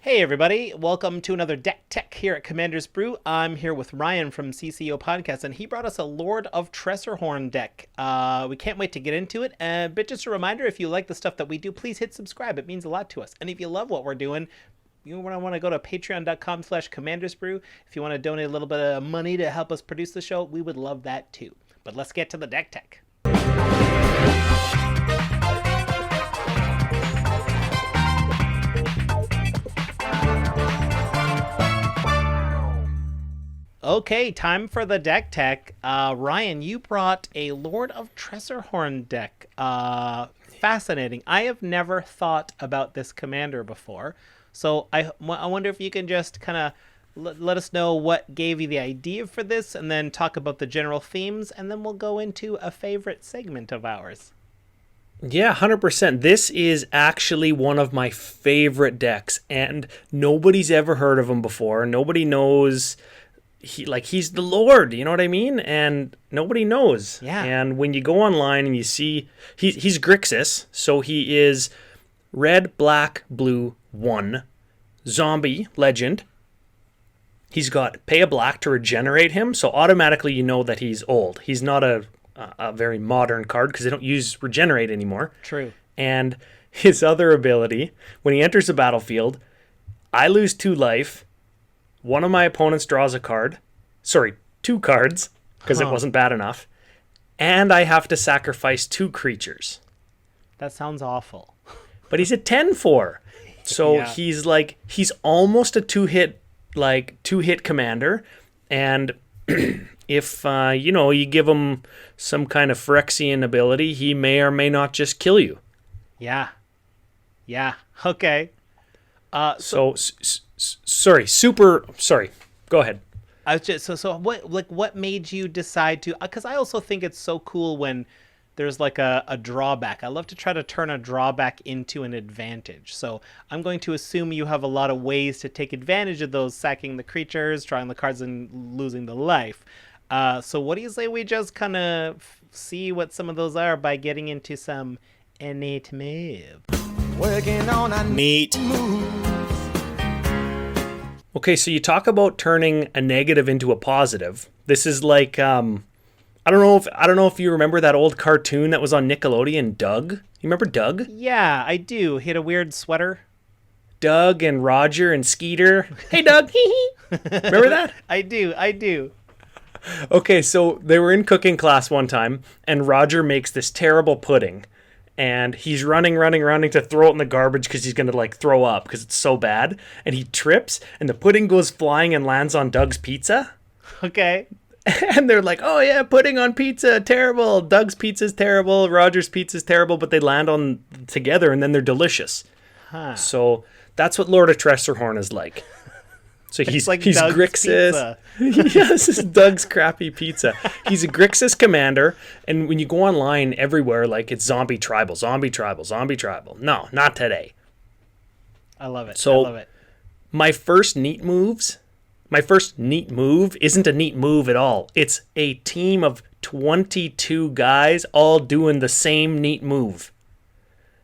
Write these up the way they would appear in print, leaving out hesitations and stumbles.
Hey everybody, welcome to another Deck Tech here at Commander's Brew. I'm here with Ryan from CCO Podcast, and he brought us a Lord of Tresserhorn deck. We can't wait to get into it, but just a reminder, if you like the stuff that we do, please hit subscribe. It means a lot to us. And if you love what we're doing, you want to go to patreon.com/commandersbrew. If you want to donate a little bit of money to help us produce the show, we would love that too. But let's get to the Deck Tech. Okay, time for the deck tech. Ryan, you brought a Lord of Tresserhorn deck. Fascinating. I have never thought about this commander before. So I wonder if you can just kind of let us know what gave you the idea for this, and then talk about the general themes, and then we'll go into a favorite segment of ours. Yeah, 100%. This is actually one of my favorite decks, and nobody's ever heard of him before. Nobody knows... he's the Lord, you know what I mean? And nobody knows. Yeah. And when you go online and you see he's Grixis, so he is red, black, blue, 1 zombie legend. He's got pay a black to regenerate him, so automatically you know that he's old. He's not a very modern card because they don't use regenerate anymore. True. And his other ability, when he enters the battlefield, I lose 2 life. One of my opponents draws a card. Sorry, 2 cards, because it wasn't bad enough. And I have to sacrifice 2 creatures. That sounds awful. But he's a 10-4. So Yeah. he's almost a 2-hit commander. And if you give him some kind of Phyrexian ability, he may or may not just kill you. Yeah. Okay. Sorry. Go ahead. I was just so what made you decide to? Because I also think it's so cool when there's like a drawback. I love to try to turn a drawback into an advantage. So I'm going to assume you have a lot of ways to take advantage of those, sacking the creatures, drawing the cards, and losing the life. So what do you say we just kind of see what some of those are by getting into some innate move? Working on a Neat. Okay, so you talk about turning a negative into a positive. This is like I don't know if you remember that old cartoon that was on Nickelodeon, Doug. You remember Doug? Yeah, I do. He had a weird sweater. Doug and Roger and Skeeter. Hey, Doug. Remember that? I do. Okay, so they were in cooking class one time, and Roger makes this terrible pudding. And he's running to throw it in the garbage because he's going to throw up because it's so bad. And he trips and the pudding goes flying and lands on Doug's pizza. Okay. And they're like, oh yeah, pudding on pizza, terrible. Doug's pizza's terrible. Roger's pizza's terrible, but they land on together and then they're delicious. Huh. So that's what Lord of Tresserhorn is like. So he's like he's Doug's Grixis. pizza. Yes, it's Doug's crappy pizza. He's a Grixis commander, and when you go online everywhere, it's zombie tribal. No, not today. I love it. So my first neat move isn't a neat move at all. It's a team of 22 guys all doing the same neat move.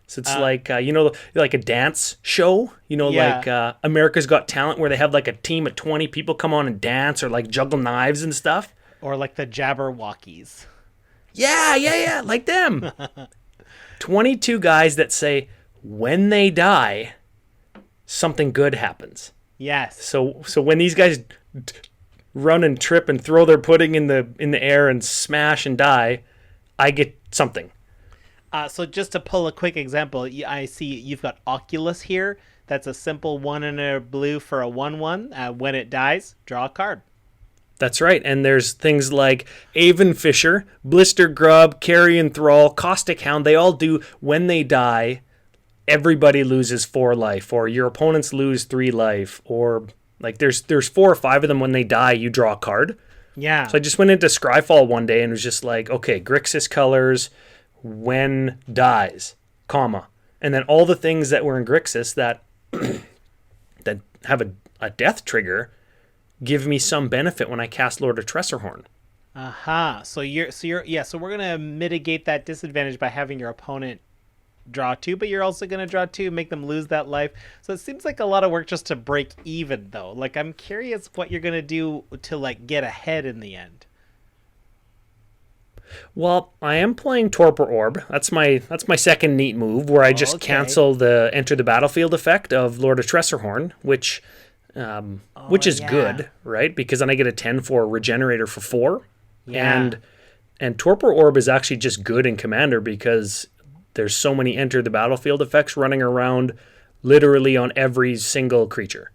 So it's like a dance show, Yeah. like America's Got Talent, where they have a team of 20 people come on and dance or juggle knives and stuff. Or like the Jabberwockies. Yeah, like them. 22 guys that say when they die, something good happens. Yes. So when these guys run and trip and throw their pudding in the air and smash and die, I get something. So just to pull a quick example, I see you've got Oculus here. That's a simple 1 and a blue for a 1/1. When it dies, draw a card. That's right. And there's things like Avon Fisher, Blister Grub, Carrion Thrall, Caustic Hound. They all do when they die, everybody loses 4 life, or your opponents lose 3 life, or there's 4 or 5 of them when they die, you draw a card. Yeah. So I just went into Scryfall one day and was just like, okay, Grixis colors, when dies, comma. And then all the things that were in Grixis that that have a death trigger give me some benefit when I cast Lord of Tresserhorn. Aha. So we're gonna mitigate that disadvantage by having your opponent draw 2, but you're also going to draw 2, make them lose that life. So it seems like a lot of work just to break even, though. Like, I'm curious what you're going to do to, like, get ahead in the end. Well, I am playing Torpor Orb. That's my second neat move, where I just cancel the enter the battlefield effect of Lord of Tresserhorn, which is good, right? Because then I get a 10-4 regenerator for 4. Yeah. And Torpor Orb is actually just good in Commander because there's so many enter the battlefield effects running around literally on every single creature,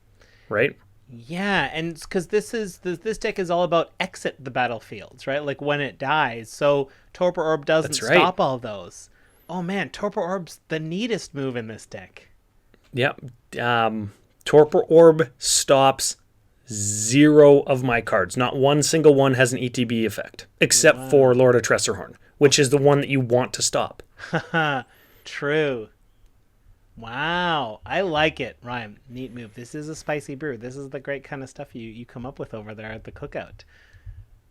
right? Yeah, and because this deck is all about exit the battlefields, right? Like when it dies. So Torpor Orb doesn't stop all those. Oh man, Torpor Orb's the neatest move in this deck. Yep. Torpor Orb stops 0 of my cards. Not one single one has an ETB effect, except for Lord of Tresserhorn, which is the one that you want to stop. Haha, true. Wow, I like it, Ryan. Neat move. This is a spicy brew. This is the great kind of stuff you come up with over there at the cookout.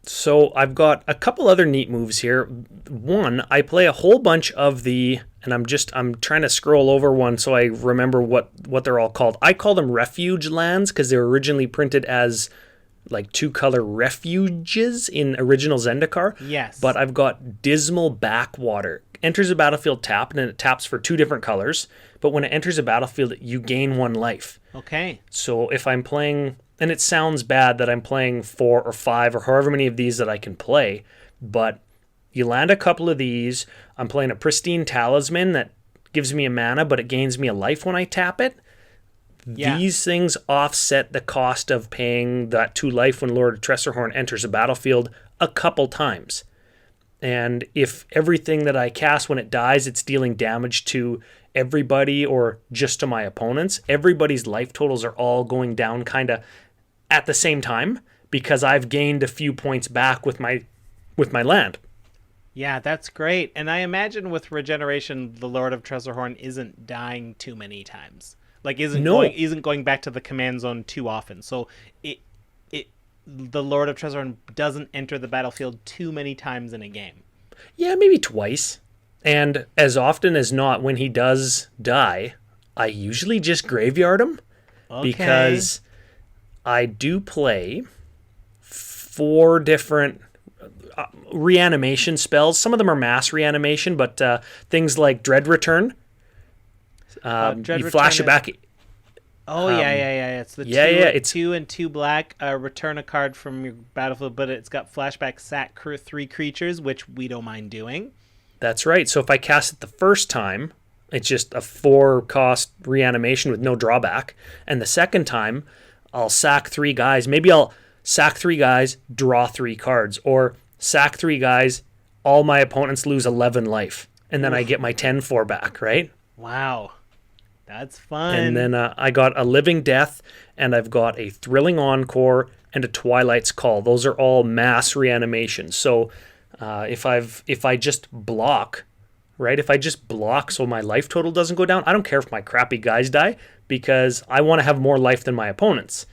So I've got a couple other neat moves here. One, I play a whole bunch of and I'm trying to scroll over one so I remember what they're all called. I call them refuge lands because they were originally printed as like 2-color refuges in original Zendikar. Yes. But I've got Dismal Backwater. Enters a battlefield tapped, and it taps for 2 different colors. But when it enters a battlefield, you gain 1 life. Okay. So if I'm playing, and it sounds bad that I'm playing 4 or 5 or however many of these that I can play, but you land a couple of these. I'm playing a Pristine Talisman that gives me a mana, but it gains me a life when I tap it. Yeah. These things offset the cost of paying that 2 life when Lord of Tresserhorn enters a battlefield a couple times. And if everything that I cast when it dies, it's dealing damage to everybody or just to my opponents, everybody's life totals are all going down kind of at the same time because I've gained a few points back with my land. Yeah, that's great. And I imagine with regeneration, the Lord of Tresserhorn isn't dying too many times. Like isn't going back to the command zone too often. So the Lord of Tresserhorn doesn't enter the battlefield too many times in a game. Yeah, maybe twice. And as often as not, when he does die, I usually just graveyard him. Okay. Because I do play 4 different reanimation spells. Some of them are mass reanimation, but things like Dread Return. You flash it back. Oh, yeah. It's the it's 2 and 2 black. Return a card from your battlefield, but it's got flashback sack 3 creatures, which we don't mind doing. That's right. So if I cast it the first time, it's just a 4-cost reanimation with no drawback. And the second time, I'll sack 3 guys. Maybe I'll sack 3 guys, draw 3 cards. Or sack 3 guys, all my opponents lose 11 life. And then I get my 10-4 back, right? Wow. That's fun. And then I got a Living Death, and I've got a Thrilling Encore and a Twilight's Call. Those are all mass reanimations. So if I just block, right? If I just block so my life total doesn't go down, I don't care if my crappy guys die because I want to have more life than my opponents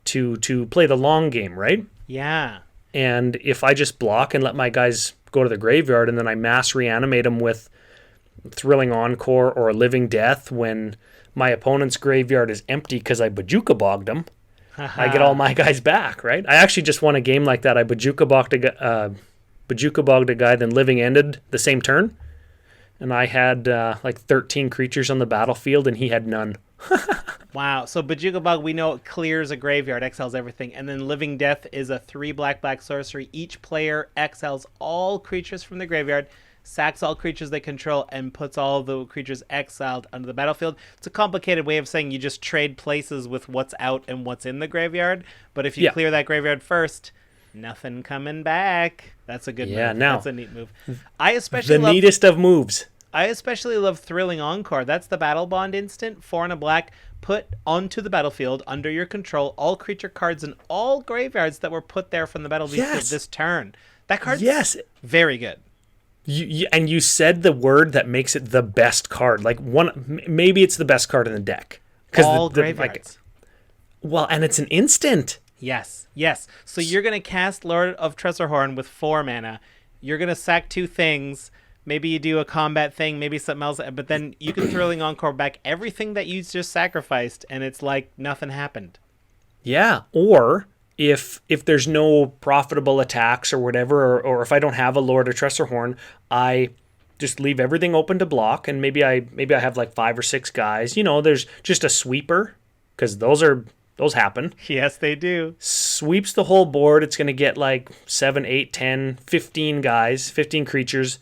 to play the long game, right? Yeah. And if I just block and let my guys go to the graveyard and then I mass reanimate them with Thrilling Encore or a Living Death when my opponent's graveyard is empty because I Bajuka bogged them, I get all my guys back, right? I actually just won a game like that. I Bajuka bogged a guy, then Living ended the same turn, and I had like 13 creatures on the battlefield, and he had none. Wow. So Bajuka Bog, we know it clears a graveyard, exiles everything, and then Living Death is a 3 black sorcery. Each player exiles all creatures from the graveyard, sacks all creatures they control, and puts all the creatures exiled onto the battlefield. It's a complicated way of saying you just trade places with what's out and what's in the graveyard. But if you clear that graveyard first, nothing coming back. That's a good move. Now, that's a neat move. I especially love neatest of moves. I especially love Thrilling Encore. That's the Battle Bond instant, 4 and a black. Put onto the battlefield, under your control, all creature cards and all graveyards that were put there from the battlefield this turn. That card's very good. And you said the word that makes it the best card. Like maybe it's the best card in the deck. All graveyards. And it's an instant. Yes. So you're going to cast Lord of Tresserhorn with 4 mana. You're going to sack 2 things, Maybe you do a combat thing, maybe something else, but then you can thrilling encore back everything that you just sacrificed, and it's like nothing happened. Yeah, or if there's no profitable attacks or whatever, or if I don't have a Lord of Tresserhorn, I just leave everything open to block, and maybe I have like 5 or 6 guys. There's just a sweeper, because those happen. Yes, they do. Sweeps the whole board. It's going to get like 7, 8, 10, 15 guys, 15 creatures.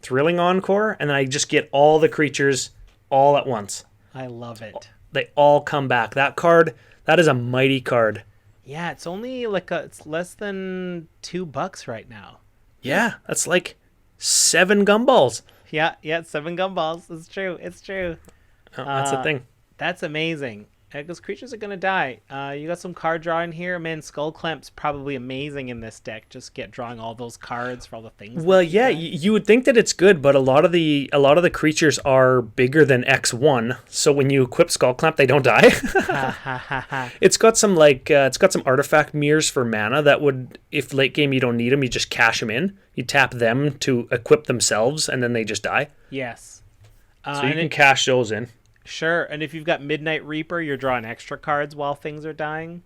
Thrilling encore, and then I just get all the creatures all at once. I love it. They all come back. That card, that is a mighty card. Yeah, it's only it's less than $2 right now. Yeah, that's like 7 gumballs. Yeah, 7 gumballs. It's true. Oh, that's the thing. That's amazing. Because creatures are going to die. You got some card draw in here. Man, Skull Clamp's probably amazing in this deck. Just get drawing all those cards for all the things. Well, yeah, you would think that it's good, but a lot of the creatures are bigger than X1. So when you equip Skull Clamp, they don't die. It's got some artifact mirrors for mana that would, if late game you don't need them, you just cash them in. You tap them to equip themselves, and then they just die. Yes. So you can cash those in. Sure, and if you've got Midnight Reaper, you're drawing extra cards while things are dying.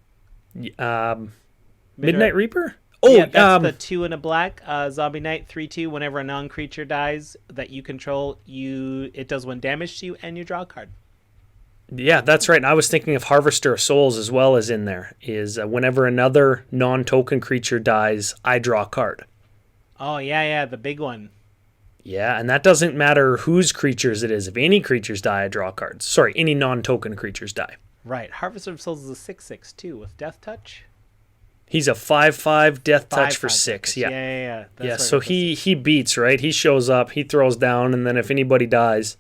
Midnight Reaper? Oh, yeah, that's the 2 and a black. Zombie Knight 3/2. Whenever a non-creature dies that you control, it does 1 damage to you, and you draw a card. Yeah, that's right. And I was thinking of Harvester of Souls as well as in there. Is whenever another non-token creature dies, I draw a card. Oh yeah, the big one. Yeah, and that doesn't matter whose creatures it is. If any creatures die, I draw cards. Sorry, any non-token creatures die. Right. Harvester of Souls is a 6/6 too with Death Touch. He's a 5/5 Death Touch for 6. Yeah. Yeah. Yeah, so he beats, right? He shows up, he throws down, and then if anybody dies,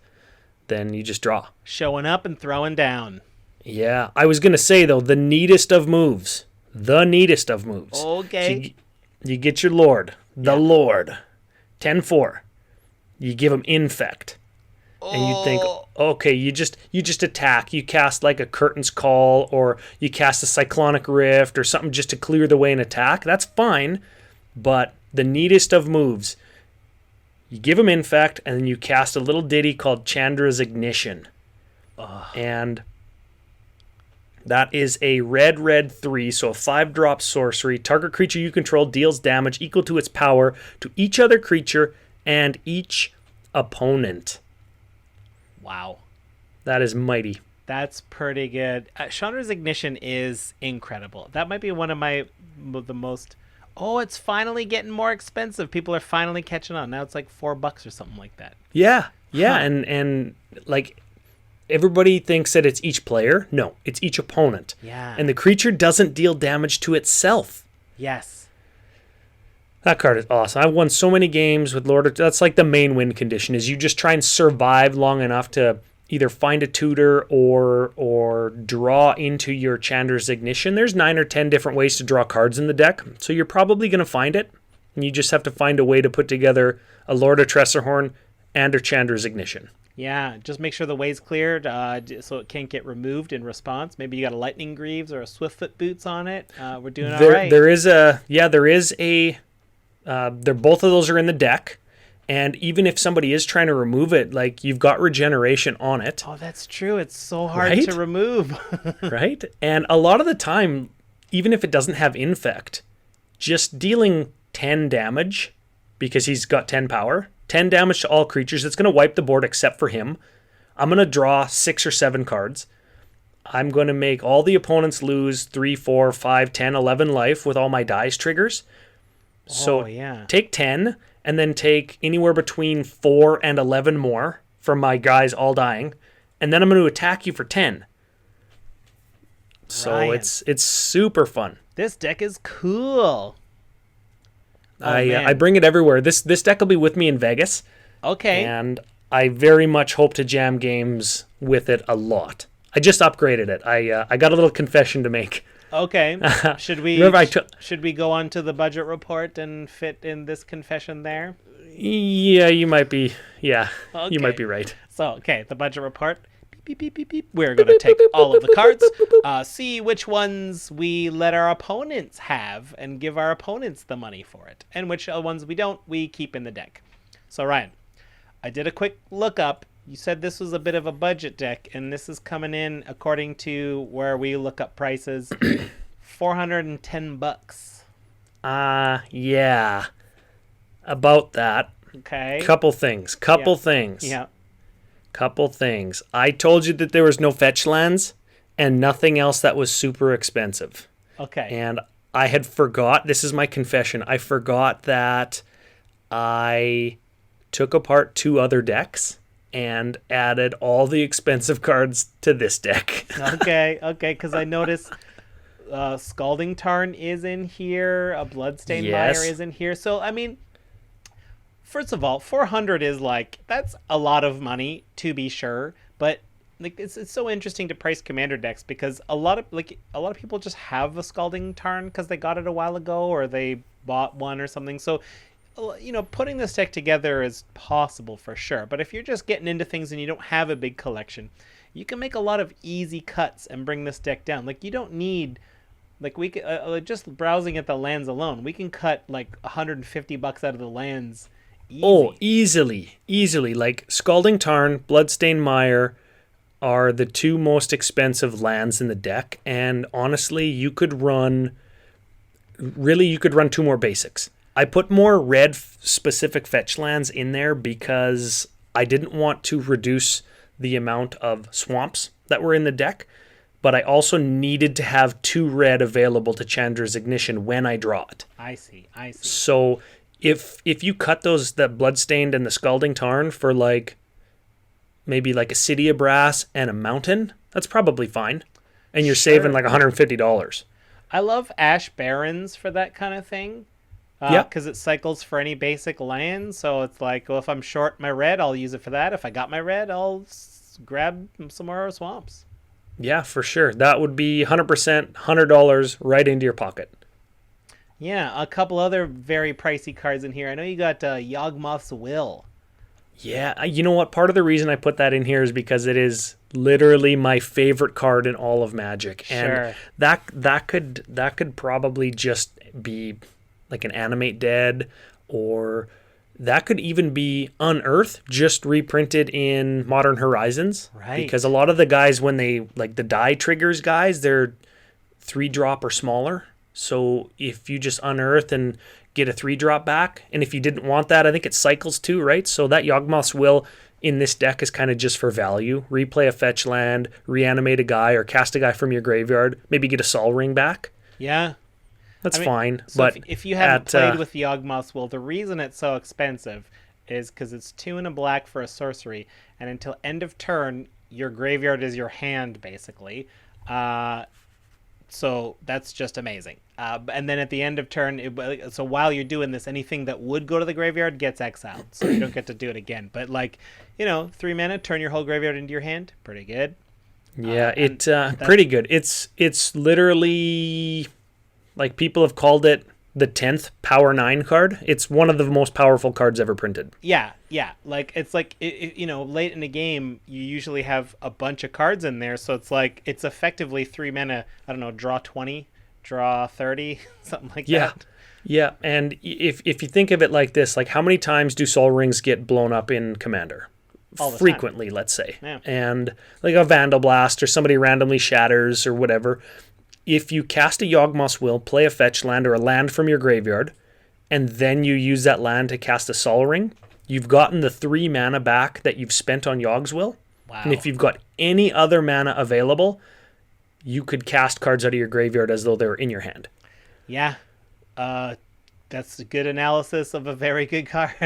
then you just draw. Showing up and throwing down. Yeah. I was going to say, though, the neatest of moves. Okay. So you get your Lord. Lord. 10/4. You give him Infect. And you think, okay, you just attack. You cast like a Curtain's Call, or you cast a Cyclonic Rift or something just to clear the way and attack. That's fine. But the neatest of moves, you give him Infect, and then you cast a little ditty called Chandra's Ignition. And that is a red 3, so a 5-drop sorcery. Target creature you control deals damage equal to its power to each other creature and each opponent. Wow. That is mighty. That's pretty good. Chandra's Ignition is incredible. That might be one of the most... Oh, it's finally getting more expensive. People are finally catching on. Now it's like $4 or something like that. Yeah. And like everybody thinks that it's each player. No, it's each opponent. Yeah. And the creature doesn't deal damage to itself. Yes. That card is awesome. I've won so many games with Lord of... That's like the main win condition, is you just try and survive long enough to either find a tutor or draw into your Chandra's Ignition. There's 9 or 10 different ways to draw cards in the deck, so you're probably going to find it, and you just have to find a way to put together a Lord of Tresserhorn and a Chandra's Ignition. Yeah, just make sure the way's cleared so it can't get removed in response. Maybe you got a Lightning Greaves or a Swiftfoot Boots on it. We're doing all right. There is a... both of those are in the deck, and even if somebody is trying to remove it, like, you've got regeneration on it. Oh, that's true. It's so hard to remove. Right? And a lot of the time, even if it doesn't have Infect, just dealing 10 damage, because he's got 10 power, 10 damage to all creatures, it's going to wipe the board except for him. I'm going to draw 6 or 7 cards. I'm going to make all the opponents lose 3, 4, 5, 10, 11 life with all my dice triggers. So take 10, and then take anywhere between 4 and 11 more from my guys all dying, and then I'm going to attack you for 10. So Ryan, it's super fun. This deck is cool. I bring it everywhere. This deck will be with me in Vegas. Okay. And I very much hope to jam games with it a lot. I just upgraded it. I got a little confession to make. Okay. Should we go on to the budget report and fit in this confession there? Yeah, you might be. Yeah, okay. You might be right. So, the budget report. Beep, beep, beep, beep. We're going to take all of the cards, see which ones we let our opponents have, and give our opponents the money for it. And which ones we don't, we keep in the deck. So Ryan, I did a quick lookup. You said this was a bit of a budget deck, and this is coming in according to where we look up prices, $410. Yeah. About that. Okay. Couple things. Yeah. Couple things. I told you that there was no fetch lands and nothing else that was super expensive. Okay. And I had forgot, this is my confession, I forgot that I took apart 2 other decks and added all the expensive cards to this deck. Okay, because I noticed Scalding Tarn is in here, a Bloodstained Yes. Mire is in here. So, I mean, first of all, 400 is like, that's a lot of money, to be sure, but like it's so interesting to price commander decks because a lot of people just have a Scalding Tarn because they got it a while ago or they bought one or something. So putting this deck together is possible for sure, but if you're just getting into things and you don't have a big collection, you can make a lot of easy cuts and bring this deck down. Like, you don't need, like, we can just browsing at the lands alone, we can cut like $150 out of the lands easy. Oh, easily. Like Scalding Tarn, Bloodstained Mire are the 2 most expensive lands in the deck, and honestly, you could run 2 more basics. I put more red specific fetch lands in there because I didn't want to reduce the amount of swamps that were in the deck, but I also needed to have 2 red available to Chandru's Ignition when I draw it. I see. So if you cut those, that Bloodstained and the Scalding Tarn for like maybe like a City of Brass and a Mountain, that's probably fine. And you're saving like $150. I love Ash Barrens for that kind of thing. Because it cycles for any basic land. So it's like, well, if I'm short my red, I'll use it for that. If I got my red, I'll grab some more swamps. Yeah, for sure. That would be 100%, $100 right into your pocket. Yeah, a couple other very pricey cards in here. I know you got Yawgmoth's Will. Yeah, you know what? Part of the reason I put that in here is because it is literally my favorite card in all of Magic. Sure. And that could probably just be like an Animate Dead, or that could even be Unearth, just reprinted in Modern Horizons. Right. Because a lot of the guys, when they, like the die triggers guys, they're 3-drop or smaller. So if you just Unearth and get a 3-drop back, and if you didn't want that, I think it cycles too, right? So that Yawgmoth's Will in this deck is kind of just for value. Replay a fetch land, reanimate a guy, or cast a guy from your graveyard, maybe get a Sol Ring back. Yeah. That's fine. So but if you haven't played with Yawgmoth's Will, the reason it's so expensive is because it's 2 and a black for a sorcery, and until end of turn, your graveyard is your hand, basically. So that's just amazing. And then at the end of turn, so while you're doing this, anything that would go to the graveyard gets exiled, so you don't get to do it again. But 3 mana, turn your whole graveyard into your hand. Pretty good. Yeah, pretty good. It's literally, like, people have called it the 10th Power 9 card. It's one of the most powerful cards ever printed. Yeah. Like, it's like, late in the game, you usually have a bunch of cards in there. So it's like, it's effectively 3 mana, I don't know, draw 20, draw 30, something like that. Yeah, and if you think of it like this, like, how many times do Sol Rings get blown up in Commander? Frequently, let's say. Yeah. And like a Vandal Blast or somebody randomly shatters or whatever. If you cast a Yawgmoth's Will, play a fetch land or a land from your graveyard, and then you use that land to cast a Sol Ring, you've gotten the 3 mana back that you've spent on Yawg's Will. Wow. And if you've got any other mana available, you could cast cards out of your graveyard as though they were in your hand. Yeah. That's a good analysis of a very good card.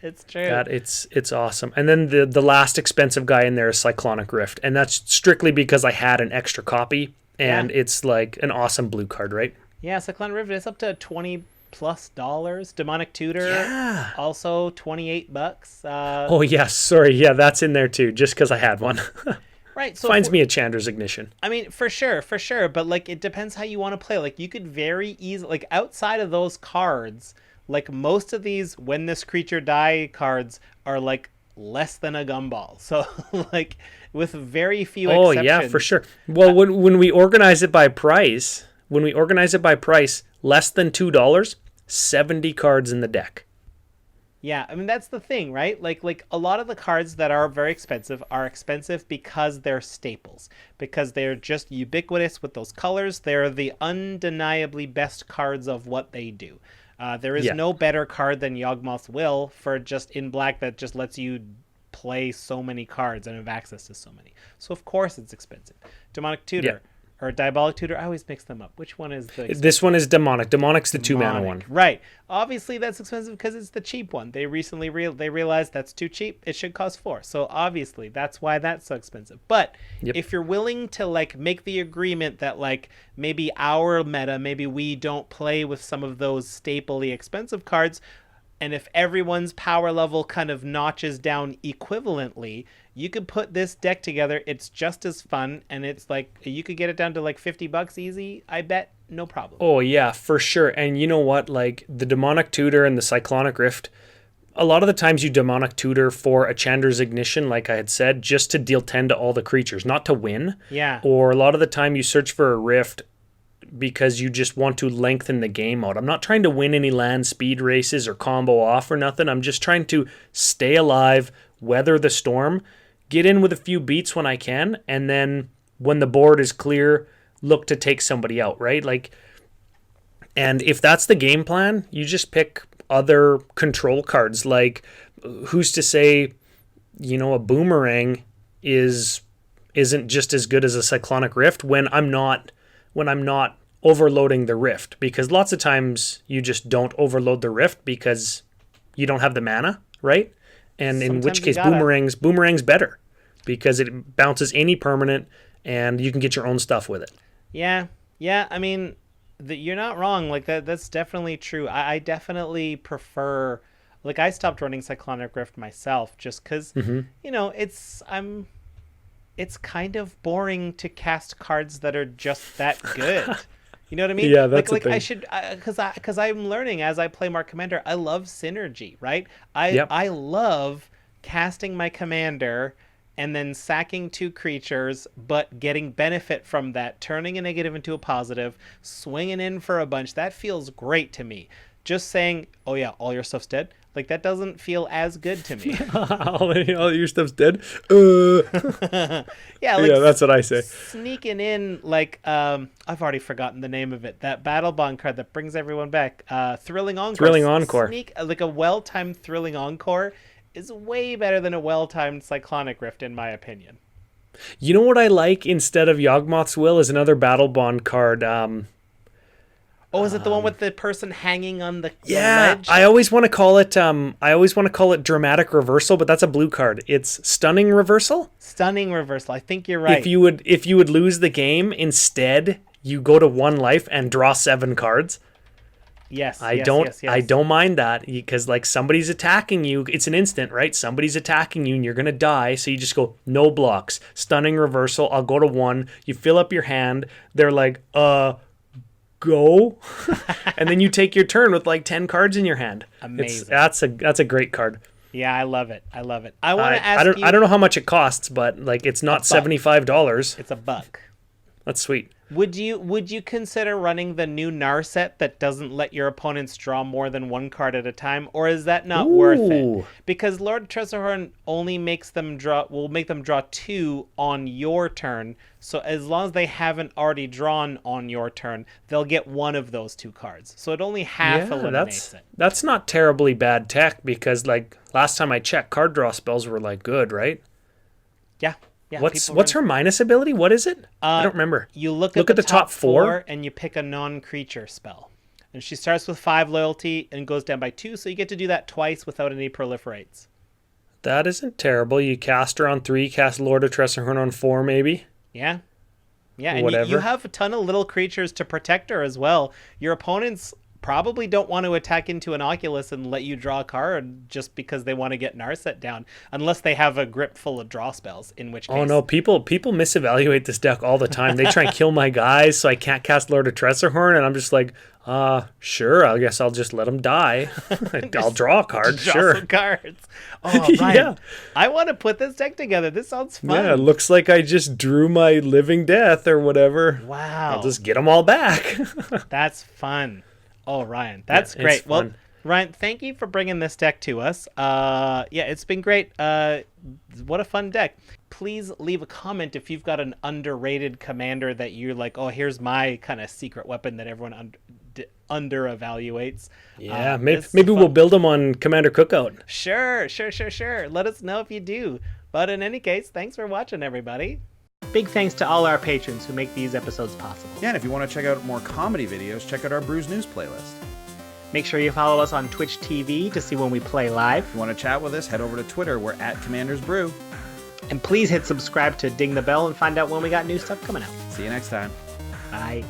It's true. It's awesome. And then the last expensive guy in there is Cyclonic Rift, and that's strictly because I had an extra copy. And it's like an awesome blue card, right? Yeah, Cyclonic Rift is up to $20+. Demonic Tutor, also $28. Oh yes, sorry, yeah, that's in there too. Just because I had one, right? So finds me a Chandra's Ignition. I mean, for sure. But like, it depends how you want to play. Like, you could very easily, like, outside of those cards, like most of these when this creature die cards are like less than a gumball. So like, with very few exceptions. Oh yeah, for sure. Well, when we organize it by price, less than $2, 70 cards in the deck. Yeah, I mean that's the thing, right? Like a lot of the cards that are expensive because they're staples, because they're just ubiquitous with those colors. They're the undeniably best cards of what they do. There is Yeah. no better card than Yawgmoth's Will for just in black that just lets you play so many cards and have access to so many. So of course it's expensive. Demonic Tutor or Diabolic Tutor, I always mix them up. Which one is the expensive? This one is Demonic. Demonic's the 2-mana one. Right. Obviously, that's expensive because it's the cheap one. They recently they realized that's too cheap. It should cost 4. So obviously, that's why that's so expensive. But if you're willing to like make the agreement that like maybe our meta, maybe we don't play with some of those stapley expensive cards, and if everyone's power level kind of notches down equivalently, you could put this deck together. It's just as fun, and it's like you could get it down to like $50 easy, I bet. No problem. Oh, yeah, for sure. And you know what? Like the Demonic Tutor and the Cyclonic Rift, a lot of the times you Demonic Tutor for a Chandru's Ignition, like I had said, just to deal 10 to all the creatures, not to win. Yeah. Or a lot of the time you search for a Rift because you just want to lengthen the game out. I'm not trying to win any land speed races or combo off or nothing. I'm just trying to stay alive, weather the storm, get in with a few beats when I can, and then when the board is clear, look to take somebody out, right? Like, and if that's the game plan, you just pick other control cards. Like, who's to say, a Boomerang isn't just as good as a Cyclonic Rift when I'm not overloading the Rift, because lots of times you just don't overload the Rift because you don't have the mana, right? And in which case boomerang's better because it bounces any permanent and you can get your own stuff with it. Yeah. I mean, you're not wrong. Like that's definitely true. I definitely prefer. Like I stopped running Cyclonic Rift myself just because it's kind of boring to cast cards that are just that good. You know what I mean? Yeah, that's like the thing. I should because I'm learning as I play more Commander. I love synergy, right? I love casting my Commander and then sacking 2 creatures, but getting benefit from that, turning a negative into a positive, swinging in for a bunch. That feels great to me. Just saying, oh yeah, all your stuff's dead. Like that doesn't feel as good to me. all your stuff's dead. Yeah, that's what I say. Sneaking in, like I've already forgotten the name of it. That battle bond card that brings everyone back. Thrilling Encore. Thrilling Encore. Like a well-timed Thrilling Encore is way better than a well-timed Cyclonic Rift, in my opinion. You know what I like instead of Yawgmoth's Will is another battle bond card. Is it the one with the person hanging on the ledge? I always want to call it Dramatic Reversal, but that's a blue card. It's Stunning Reversal. Stunning Reversal. I think you're right. If you would lose the game, instead you go to 1 life and draw 7 cards. Yes. I don't mind that because like somebody's attacking you. It's an instant, right? Somebody's attacking you and you're gonna die. So you just go no blocks. Stunning Reversal. I'll go to 1. You fill up your hand. They're like, go, and then you take your turn with like 10 cards in your hand. Amazing. That's a great card. Yeah, I love it. I want to ask you. I don't know how much it costs, but like it's not $75. It's $1. That's sweet. Would you consider running the new Nar set that doesn't let your opponents draw more than 1 card at a time, or is that not worth it? Because Lord of Tresserhorn only makes them draw 2 on your turn. So as long as they haven't already drawn on your turn, they'll get 1 of those 2 cards. So it only half eliminates it. That's not terribly bad tech because like last time I checked, card draw spells were like good, right? Yeah. Yeah, what's her minus ability? What is it? I don't remember. You look at the top 4 and you pick a non-creature spell. And she starts with 5 loyalty and goes down by 2, so you get to do that twice without any proliferates. That isn't terrible. You cast her on 3, cast Lord of Tresserhorn on 4 maybe. Yeah. Yeah, and you have a ton of little creatures to protect her as well. Your opponents probably don't want to attack into an Oculus and let you draw a card just because they want to get Narset down, unless they have a grip full of draw spells, in which case... Oh no, people misevaluate this deck all the time. They try and kill my guys so I can't cast Lord of Tresserhorn, and I'm just like, sure, I guess I'll just let them die. I'll draw a card, draw some cards. Oh, Ryan, yeah. I want to put this deck together. This sounds fun. Yeah, it looks like I just drew my Living Death or whatever. Wow. I'll just get them all back. That's fun. Oh, Ryan, that's great. Well, Ryan, thank you for bringing this deck to us. Yeah, it's been great. What a fun deck. Please leave a comment if you've got an underrated commander that you're like, oh, here's my kind of secret weapon that everyone under evaluates. Yeah, maybe we'll build them on Commander Cookout. Sure. Let us know if you do. But in any case, thanks for watching, everybody. Big thanks to all our patrons who make these episodes possible. Yeah, and if you want to check out more comedy videos, check out our Brews News playlist. Make sure you follow us on Twitch TV to see when we play live. If you want to chat with us, head over to Twitter. We're at Commanders Brew. And please hit subscribe to ding the bell and find out when we got new stuff coming out. See you next time. Bye.